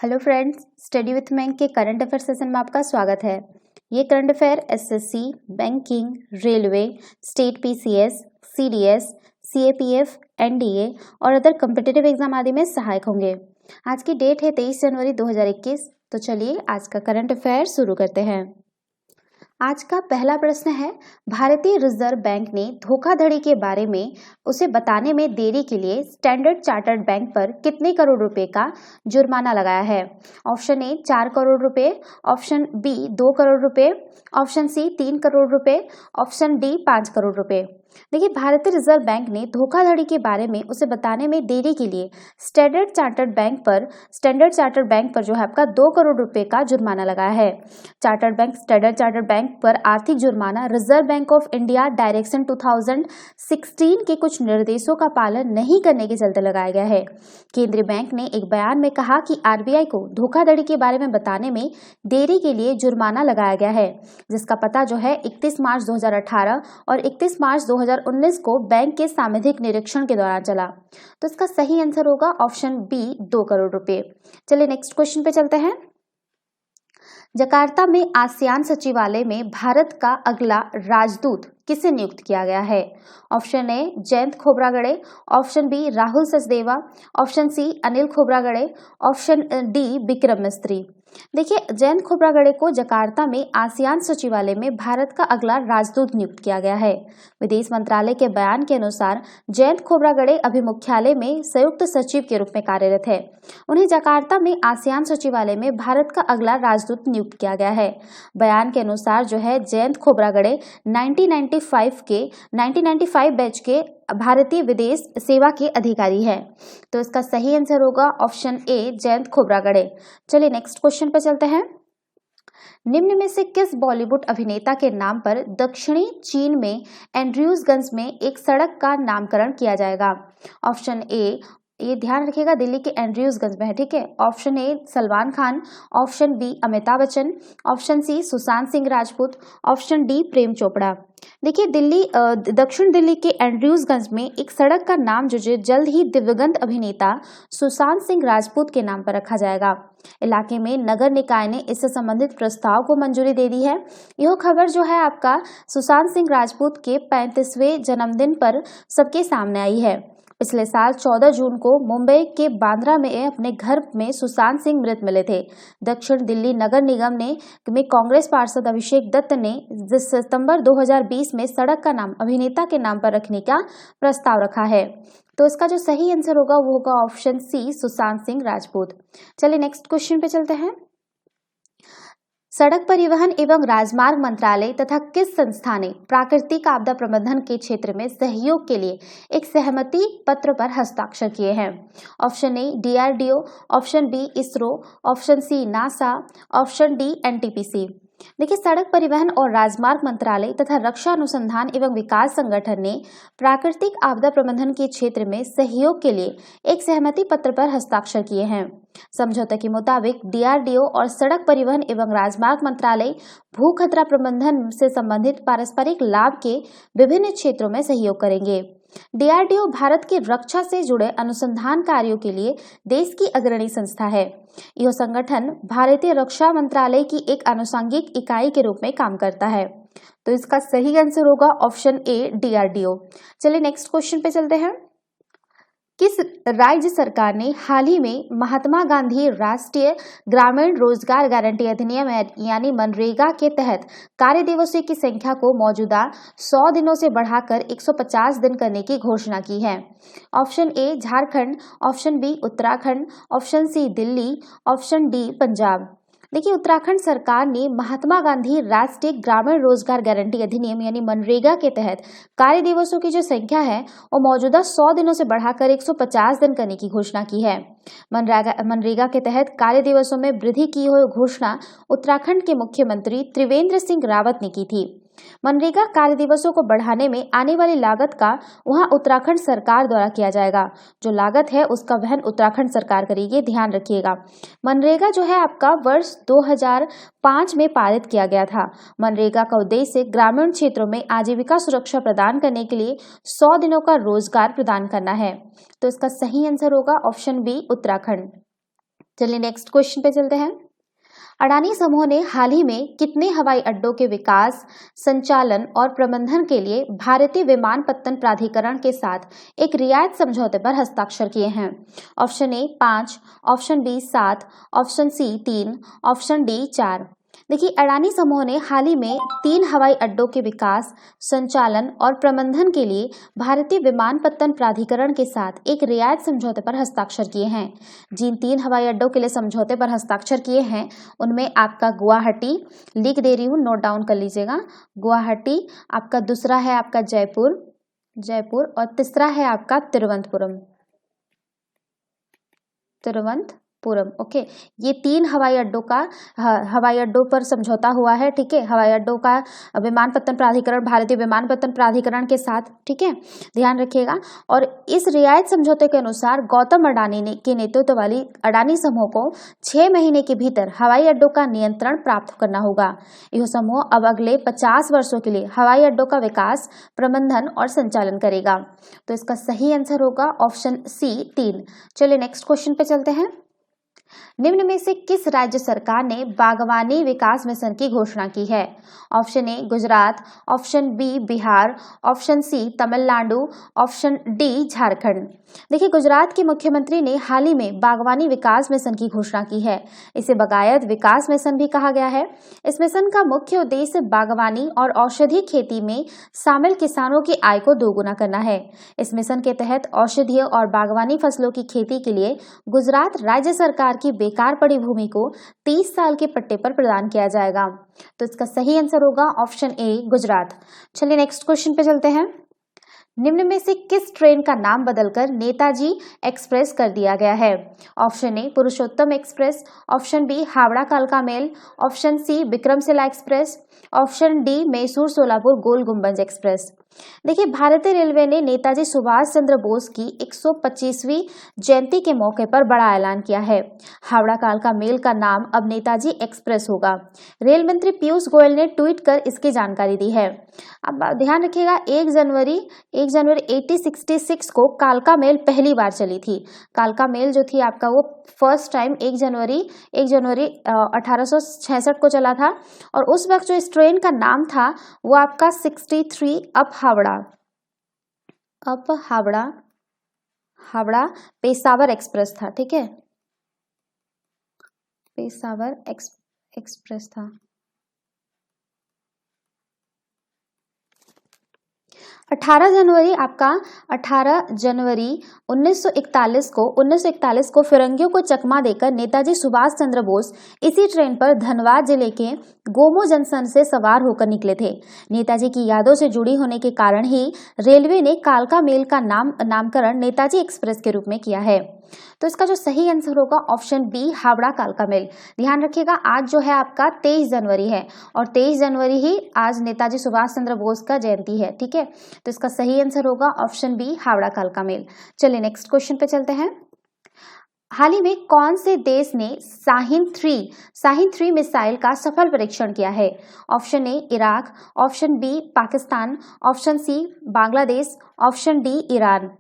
Hello friends, study with bank के current affair session में आपका स्वागत है। ये current affair SSC, banking, railway, state PCS, CDS, CAPF, NDA और अदर कॉम्पिटिटिव एग्जाम आदि में सहायक होंगे। आज की डेट है 23 जनवरी 2021। तो चलिए आज का करंट अफेयर शुरू करते हैं। आज का पहला प्रश्न है, भारतीय रिजर्व बैंक ने धोखाधड़ी के बारे में उसे बताने में देरी के लिए स्टैंडर्ड चार्टर्ड बैंक पर कितने करोड़ रुपए का जुर्माना लगाया है? ऑप्शन ए 4 करोड़ रुपए, ऑप्शन बी 2 करोड़ रुपए, ऑप्शन सी 3 करोड़ रुपए, ऑप्शन डी 5 करोड़ रुपए। देखिए, भारतीय रिजर्व बैंक ने धोखाधड़ी के बारे में उसे बताने में देरी के लिए स्टैंडर्ड चार्टर्ड बैंक पर जो है आपका 2 करोड़ रुपए का जुर्माना लगाया है। स्टैंडर्ड चार्टर्ड बैंक पर आर्थिक जुर्माना reserve bank of India direction 2016 के कुछ निर्देशों का पालन नहीं करने के चलते लगाया गया है। केंद्रीय बैंक ने एक बयान में कहा कि आरबीआई को धोखाधड़ी के बारे में बताने में देरी के लिए जुर्माना लगाया गया है, जिसका पता जो है 31 मार्च 2018 और 31 मार्च 2019 को बैंक के सामूहिक निरीक्षण के दौरान चला। तो इसका सही आंसर होगा ऑप्शन बी 2 करोड़ रुपए। चलिए नेक्स्ट क्वेश्चन पे चलते हैं। जकार्ता में आसियान सचिवालय में भारत का अगला राजदूत किसे नियुक्त किया गया है? Option A Jayant Khobragade, option B Rahul Sachdeva, option C Anil Khobragade, option D Vikram Mistry. देखिए, जयंत खोब्रागडे को जकार्ता में आसियान सचिवालय में भारत का अगला राजदूत नियुक्त किया गया है। विदेश मंत्रालय के बयान के अनुसार जयंत खोब्रागडे अभी मुख्यालय में संयुक्त सचिव के रूप में कार्यरत है। उन्हें जकार्ता में आसियान सचिवालय में भारत का अगला राजदूत नियुक्त किया गया है। बयान के अनुसार जो है जयंत खोब्रागडे 1995 बैच के भारतीय विदेश सेवा के अधिकारी है। तो इसका सही आंसर होगा ऑप्शन ए जयंत खोब्रागडे। चलिए नेक्स्ट क्वेश्चन पर चलते हैं। निम्न में से किस बॉलीवुड अभिनेता के नाम पर दक्षिणी चीन में एंड्रयूजगंज में एक सड़क का नामकरण किया जाएगा? ऑप्शन ए, ये ध्यान रखिएगा, दिल्ली के एंड्रयूजगंज में है, ठीक है। Option A Salman Khan, option B Amitabh Bachchan, option C Sushant Singh Rajput, option D Prem Chopra. देखिए, दक्षिण दिल्ली के एंड्रयूजगंज में एक सड़क का नाम जो जल्द ही दिवंगत अभिनेता सुशांत सिंह राजपूत के नाम पर रखा जाएगा। इलाके में नगर निकाय ने इससे संबंधित प्रस्ताव को मंजूरी दे दी है। यह खबर जो है आपका सुशांत सिंह राजपूत के 35वें जन्मदिन पर सबके सामने आई है। पिछले साल 14 जून को मुंबई के बांद्रा में अपने घर में सुशांत सिंह मृत मिले थे। दक्षिण दिल्ली नगर निगम में कांग्रेस पार्षद अभिषेक दत्त ने सितंबर 2020 में सड़क का नाम अभिनेता के नाम पर रखने का प्रस्ताव रखा है। तो इसका जो सही आंसर होगा वो होगा ऑप्शन सी सुशांत सिंह राजपूत। चलिए नेक्स्ट क्वेश्चन पे चलते हैं। सड़क परिवहन एवं राजमार्ग मंत्रालय तथा किस संस्था ने प्राकृतिक आपदा प्रबंधन के क्षेत्र में सहयोग के लिए एक सहमति पत्र पर हस्ताक्षर किए हैं? Option A DRDO, option B ISRO, option C NASA, option D NTPC. देखिए, सड़क परिवहन और राजमार्ग मंत्रालय तथा रक्षा अनुसंधान एवं विकास संगठन ने प्राकृतिक आपदा प्रबंधन के क्षेत्र में सहयोग के लिए एक सहमति पत्र पर हस्ताक्षर किए हैं। समझौते के मुताबिक डीआरडीओ और सड़क परिवहन एवं राजमार्ग मंत्रालय भू खतरा प्रबंधन से संबंधित पारस्परिक लाभ के विभिन्न क्षेत्रों में सहयोग करेंगे। डीआरडीओ भारत की रक्षा से जुड़े अनुसंधान कार्यों के लिए देश की अग्रणी संस्था है। यह संगठन भारतीय रक्षा मंत्रालय की एक आनुषंगिक इकाई के रूप में काम करता है। तो इसका सही आंसर होगा ऑप्शन ए डीआरडीओ। चलिए नेक्स्ट क्वेश्चन पे चलते हैं। किस राज्य सरकार ने हाल ही में महात्मा गांधी राष्ट्रीय ग्रामीण रोजगार गारंटी अधिनियम यानी मनरेगा के तहत कार्य दिवसों की संख्या को मौजूदा 100 दिनों से बढ़ाकर 150 दिन करने की घोषणा की है? Option A Jharkhand, option B Uttarakhand, option C Delhi, option D Punjab. देखिए, उत्तराखंड सरकार ने महात्मा गांधी राष्ट्रीय ग्रामीण रोजगार गारंटी अधिनियम यानी मनरेगा के तहत कार्य दिवसों की जो संख्या है वो मौजूदा 100 दिनों से बढ़ाकर 150 दिन करने की घोषणा की है। मनरेगा के तहत कार्य दिवसों में वृद्धि की हुई घोषणा उत्तराखंड के मुख्यमंत्री त्रिवेंद्र सिंह रावत ने की थी। मनरेगा कार्य दिवसों को बढ़ाने में आने वाली लागत का वहां उत्तराखंड सरकार द्वारा किया जाएगा। जो लागत है उसका वहन उत्तराखंड सरकार करेगी, ध्यान रखिएगा। मनरेगा जो है आपका वर्ष 2005 में पारित किया गया था। मनरेगा का उद्देश्य ग्रामीण क्षेत्रों में आजीविका सुरक्षा प्रदान करने के लिए 100 दिनों का रोजगार प्रदान करना है। तो इसका सही आंसर होगा ऑप्शन बी उत्तराखंड। चलिए नेक्स्ट क्वेश्चन पे चलते हैं। अडानी समूह ने हाल ही में कितने हवाई अड्डों के विकास, संचालन और प्रबंधन के लिए भारतीय विमानपत्तन प्राधिकरण के साथ एक रियायत समझौते पर हस्ताक्षर किए हैं? Option A 5, option B 7, option C 3, option D 4। देखिए, अडानी समूह ने हाल ही में 3 हवाई अड्डों के विकास, संचालन और प्रबंधन के लिए भारतीय विमानपत्तन प्राधिकरण के साथ एक रियायत समझौते पर हस्ताक्षर किए हैं। जिन 3 हवाई अड्डों के लिए समझौते पर हस्ताक्षर किए हैं उनमें आपका गुवाहाटी, लिख दे रही हूँ, नोट डाउन कर लीजिएगा, गुवाहाटी, आपका दूसरा है आपका जयपुर और तीसरा है आपका तिरुवनंतपुरम। ओके, ये 3 हवाई अड्डों पर समझौता हुआ है। ठीक है, हवाई अड्डों का विमानपत्तन प्राधिकरण भारतीय विमानपत्तन प्राधिकरण के साथ, ठीक है, ध्यान रखिएगा। और इस रियायत समझौते के अनुसार गौतम अडानी के नेतृत्व वाली अडानी समूह को 6 महीने के भीतर हवाई अड्डों का नियंत्रण प्राप्त करना होगा। यह समूह अब अगले 50 वर्षों के लिए हवाई अड्डों का विकास, प्रबंधन और संचालन करेगा। तो इसका सही आंसर होगा ऑप्शन सी 3। चलिए नेक्स्ट क्वेश्चन पे चलते हैं। निम्न में से किस राज्य सरकार ने बागवानी विकास मिशन की घोषणा की है? Option A Gujarat, option B Bihar, option C Tamil Nadu, option D Jharkhand. देखिए, गुजरात के मुख्यमंत्री ने हाल ही में बागवानी विकास मिशन की घोषणा की है। इसे बागायत विकास मिशन भी कहा गया है। इस मिशन का मुख्य उद्देश्य बागवानी और औषधि खेती में शामिल किसानों की आय को दोगुना करना है। इस मिशन के तहत औषधीय और बागवानी फसलों की खेती के लिए गुजरात राज्य सरकार की बेकार पड़ी भूमि को 30 साल के पट्टे पर प्रदान किया जाएगा। तो इसका सही आंसर होगा ऑप्शन ए गुजरात। चलिए नेक्स्ट क्वेश्चन पे चलते हैं। निम्न में से किस ट्रेन का नाम बदलकर नेताजी एक्सप्रेस कर दिया गया है? Option A Purushottam express, option B Howrah कालका mail, option C Vikramshila express, option D Mysore Solapur Gol Gumbaz express. देखिए, भारतीय रेलवे ने नेताजी सुभाष चंद्र बोस की 125वीं जयंती के मौके पर बड़ा ऐलान किया है। हावड़ा कालका मेल का नाम अब नेताजी एक्सप्रेस होगा। रेल मंत्री पीयूष गोयल ने ट्वीट कर इसकी जानकारी दी है। अब ध्यान रखिएगा, 1 जनवरी 1866 को कालका मेल पहली बार चली थी। कालका मेल जो थी आपका वो फर्स्ट टाइम 1 जनवरी 1866 को चला था। और उस वक्त जो इस ट्रेन का नाम था वो आपका 63 अप हावड़ा पेशावर एक्सप्रेस था। ठीक है, पेशावर एक्सप्रेस था। 18 जनवरी 1941 को फिरंगियों को चकमा देकर नेताजी सुभाष चंद्र बोस इसी ट्रेन पर धनबाद जिले के गोमो जंक्शन से सवार होकर निकले थे। नेताजी की यादों से जुड़ी होने के कारण ही रेलवे ने कालका मेल का नामकरण नेताजी एक्सप्रेस के रूप में किया है। तो इसका जो सही आंसर होगा ऑप्शन बी हावड़ा कालका मेल। ध्यान रखिएगा, आज जो है आपका 23 जनवरी है और 23 जनवरी ही आज नेताजी सुभाष चंद्र बोस का जयंती है। ठीक है, तो इसका सही आंसर होगा ऑप्शन बी हावड़ा कालका मेल। चलिए नेक्स्ट क्वेश्चन पे चलते हैं। हाल ही में कौन से देश ने शाहीन 3 मिसाइल का सफल परीक्षण किया है? Option A Iraq, option B Pakistan, option C Bangladesh, option D Iran.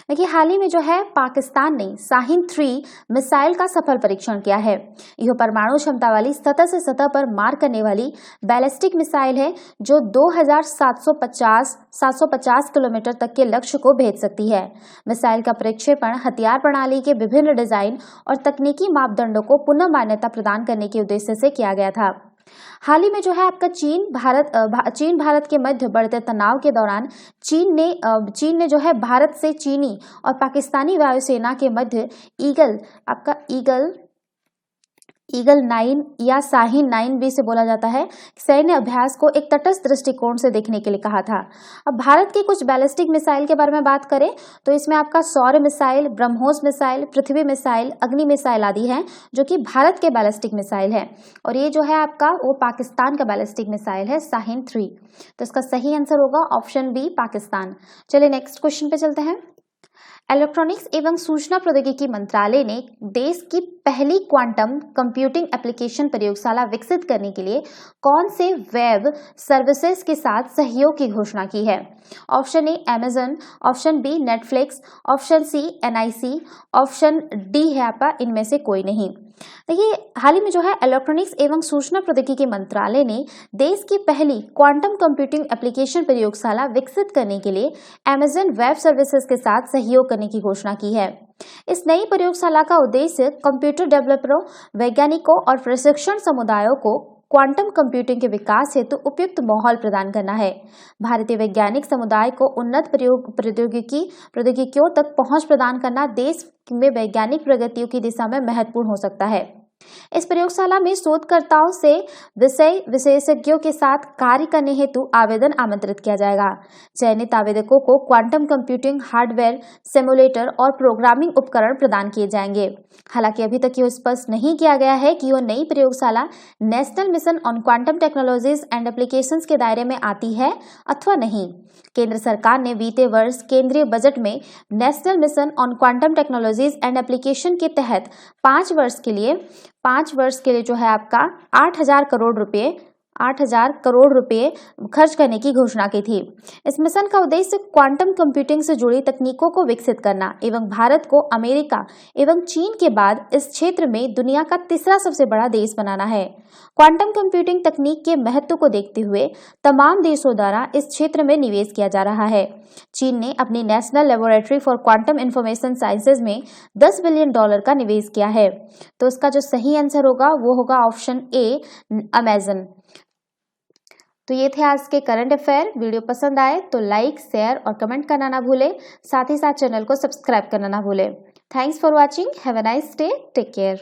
देखिए, हाल ही में जो है पाकिस्तान ने शाहीन 3 मिसाइल का सफल परीक्षण किया है। यह परमाणु क्षमता वाली सतह से सतह पर मार करने वाली बैलिस्टिक मिसाइल है जो 2750 किलोमीटर तक के लक्ष्य को भेज सकती है। मिसाइल का प्रक्षेपण हथियार प्रणाली के विभिन्न डिजाइन और तकनीकी मापदंडों को पुनः मान्यता प्रदान करने के उद्देश्य से किया गया था। हाल ही में जो है आपका चीन भारत के मध्य बढ़ते तनाव के दौरान चीन ने जो है भारत से चीनी और पाकिस्तानी वायुसेना के मध्य ईगल 9 या शाहीन 9 भी से बोला जाता है सैन्य अभ्यास को एक तटस्थ दृष्टिकोण से देखने के लिए कहा था। अब भारत की कुछ बैलिस्टिक मिसाइल के बारे में बात करें तो इसमें आपका सौर्य मिसाइल, ब्रह्मोस मिसाइल, पृथ्वी मिसाइल, अग्नि मिसाइल आदि हैं जो कि भारत के बैलिस्टिक मिसाइल है। और ये जो है आपका वो पाकिस्तान का बैलिस्टिक मिसाइल है शाहीन 3। तो इसका सही आंसर होगा ऑप्शन बी पाकिस्तान। चलिए नेक्स्ट क्वेश्चन पे चलते हैं। इलेक्ट्रॉनिक्स एवं सूचना प्रौद्योगिकी मंत्रालय ने देश की पहली क्वांटम कंप्यूटिंग एप्लीकेशन प्रयोगशाला विकसित करने के लिए कौन से वेब सर्विसेज के साथ सहयोग की घोषणा की है? Option A Amazon, option B Netflix, option C NIC, option D है आपका इनमें से कोई नहीं। देखिए, हाल ही में जो है इलेक्ट्रॉनिक्स एवं सूचना प्रौद्योगिकी मंत्रालय ने देश की पहली क्वांटम कंप्यूटिंग एप्लीकेशन प्रयोगशाला विकसित करने के लिए अमेज़न वेब सर्विसेज के साथ सहयोग करने की घोषणा की है। इस नई प्रयोगशाला का उद्देश्य कंप्यूटर डेवलपरों, वैज्ञानिकों और प्रशिक्षण समुदायों को क्वांटम कंप्यूटिंग के विकास हेतु उपयुक्त माहौल प्रदान करना है। भारतीय वैज्ञानिक समुदाय को उन्नत प्रौद्योगिकियों तक पहुंच प्रदान करना देश में वैज्ञानिक प्रगतियों की दिशा में महत्वपूर्ण हो सकता है। इस प्रयोगशाला में शोधकर्ताओं से विषय विशेषज्ञों के साथ कार्य करने हेतु आवेदन आमंत्रित किया जाएगा। चयनित आवेदकों को क्वांटम कंप्यूटिंग हार्डवेयर, सिमुलेटर और प्रोग्रामिंग उपकरण प्रदान किए जाएंगे। हालांकि अभी तक यह स्पष्ट नहीं किया गया है कि यह नई प्रयोगशाला national mission on quantum technologies and applications के दायरे में आती है अथवा नहीं। केंद्र सरकार ने बीते वर्ष केंद्रीय बजट में national mission on quantum technologies and application के तहत 5 वर्ष के लिए जो है आपका 8,000 करोड़ रुपए खर्च करने की घोषणा की थी। इस मिशन का उद्देश्य क्वांटम कंप्यूटिंग से जुड़ी तकनीकों को विकसित करना एवं भारत को अमेरिका एवं चीन के बाद इस क्षेत्र में दुनिया का तीसरा सबसे बड़ा देश बनाना है। क्वांटम कंप्यूटिंग तकनीक के महत्व को देखते हुए तमाम देशों द्वारा इस क्षेत्र में निवेश किया जा रहा है। चीन ने अपनी national laboratory for quantum information sciences में $10 बिलियन का निवेश किया है। तो इसका जो सही आंसर होगा वो होगा ऑप्शन ए, अमेज़न। तो ये थे आज के करंट अफेयर। वीडियो पसंद आए तो लाइक, शेयर और कमेंट करना ना भूलें। साथ ही साथ चैनल को सब्सक्राइब करना ना भूलें। Thanks for watching. Have a nice day. Take care.